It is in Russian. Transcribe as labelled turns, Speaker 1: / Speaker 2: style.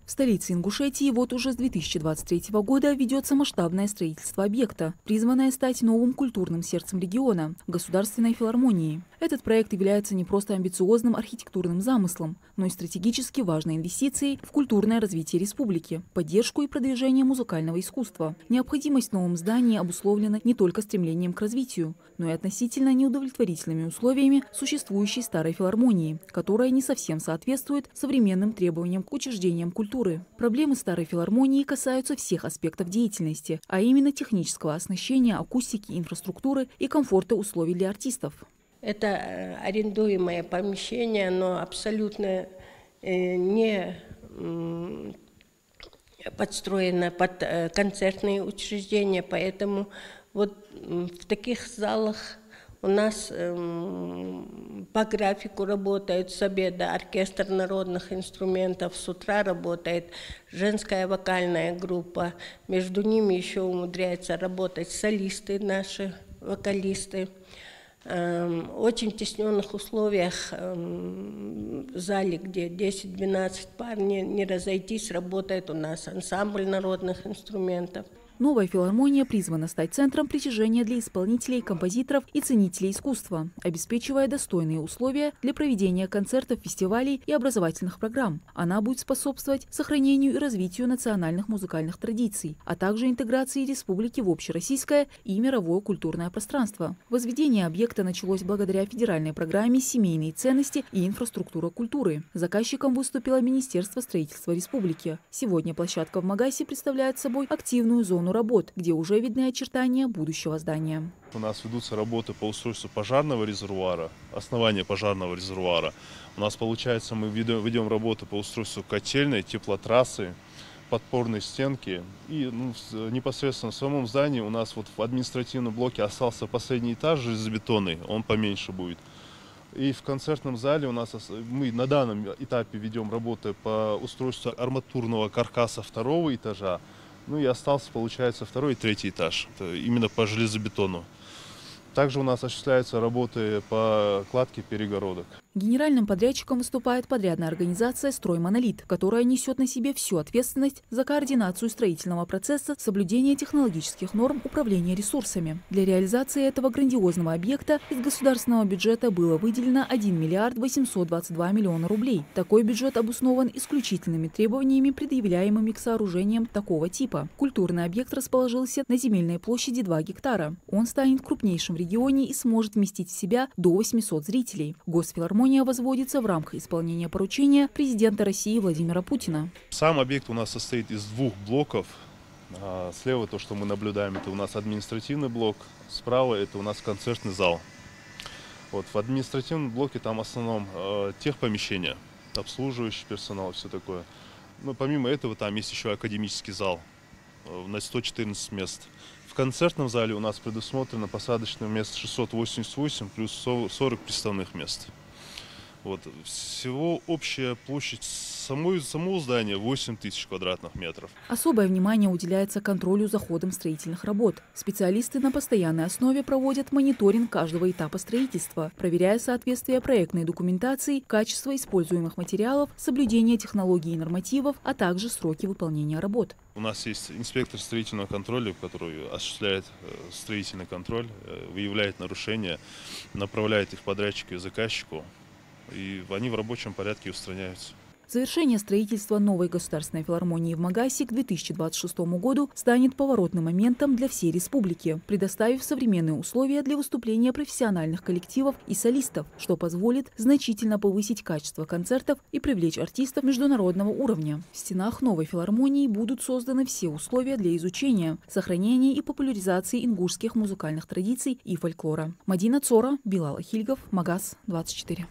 Speaker 1: В столице Ингушетии вот уже с 2023 года ведется масштабное строительство объекта, призванное стать новым культурным сердцем региона – Государственной филармонии. Этот проект является не просто амбициозным архитектурным замыслом, но и стратегически важной инвестицией в культурное развитие республики, поддержку и продвижение музыкального искусства. Необходимость в новом здании обусловлена не только стремлением к развитию, но и относительно неудовлетворительными условиями существующей старой филармонии, которая не совсем соответствует современным требованиям к учреждениям культуры. Проблемы старой филармонии касаются всех аспектов деятельности, а именно технического оснащения, акустики, инфраструктуры и комфорта условий для артистов.
Speaker 2: Это арендуемое помещение, оно абсолютно не подстроено под концертные учреждения, поэтому вот в таких залах у нас по графику работает с обеда оркестр народных инструментов, с утра работает женская вокальная группа, между ними еще умудряются работать солисты наши, вокалисты. В очень тесненных условиях в зале, где 10-12 пар, не разойтись, работает у нас ансамбль народных инструментов.
Speaker 1: Новая филармония призвана стать центром притяжения для исполнителей, композиторов и ценителей искусства, обеспечивая достойные условия для проведения концертов, фестивалей и образовательных программ. Она будет способствовать сохранению и развитию национальных музыкальных традиций, а также интеграции республики в общероссийское и мировое культурное пространство. Возведение объекта началось благодаря федеральной программе «Семейные ценности и инфраструктура культуры». Заказчиком выступило Министерство строительства республики. Сегодня площадка в Магасе представляет собой активную зону работ, где уже видны очертания будущего здания.
Speaker 3: У нас ведутся работы по устройству пожарного резервуара, основания пожарного резервуара. У нас, получается, мы ведем работы по устройству котельной, теплотрассы, подпорной стенки. И непосредственно в самом здании у нас вот в административном блоке остался последний этаж железобетонный, он поменьше будет. И в концертном зале у нас мы на данном этапе ведем работы по устройству арматурного каркаса второго этажа. Ну и остался, получается, второй и третий этаж, это именно по железобетону. Также у нас осуществляются работы по кладке перегородок.
Speaker 1: Генеральным подрядчиком выступает подрядная организация «Строймонолит», которая несет на себе всю ответственность за координацию строительного процесса, соблюдение технологических норм управления ресурсами. Для реализации этого грандиозного объекта из государственного бюджета было выделено 1 миллиард 822 миллиона рублей. Такой бюджет обоснован исключительными требованиями, предъявляемыми к сооружениям такого типа. Культурный объект расположился на земельной площади 2 гектара. Он станет крупнейшим в регионе и сможет вместить в себя до 800 зрителей. Госфилармония возводится в рамках исполнения поручения президента России Владимира Путина.
Speaker 3: Сам объект у нас состоит из 2 блоков. Слева то, что мы наблюдаем, это у нас административный блок. Справа это у нас концертный зал. Вот, в административном блоке там в основном техпомещения, обслуживающий персонал и все такое. Но помимо этого там есть еще академический зал на 114 мест. В концертном зале у нас предусмотрено посадочное мест 688 плюс 40 приставных мест. Вот. Всего общая площадь самого здания 8 тысяч квадратных метров.
Speaker 1: Особое внимание уделяется контролю за ходом строительных работ. Специалисты на постоянной основе проводят мониторинг каждого этапа строительства, проверяя соответствие проектной документации, качество используемых материалов, соблюдение технологий и нормативов, а также сроки выполнения работ.
Speaker 3: У нас есть инспектор строительного контроля, который осуществляет строительный контроль, выявляет нарушения, направляет их подрядчику и заказчику. И они в рабочем порядке устраняются.
Speaker 1: Завершение строительства новой государственной филармонии в Магасе к 2026 году станет поворотным моментом для всей республики, предоставив современные условия для выступления профессиональных коллективов и солистов, что позволит значительно повысить качество концертов и привлечь артистов международного уровня. В стенах новой филармонии будут созданы все условия для изучения, сохранения и популяризации ингушских музыкальных традиций и фольклора. Мадина Цора, Билал Ахильгов, Магас, 24.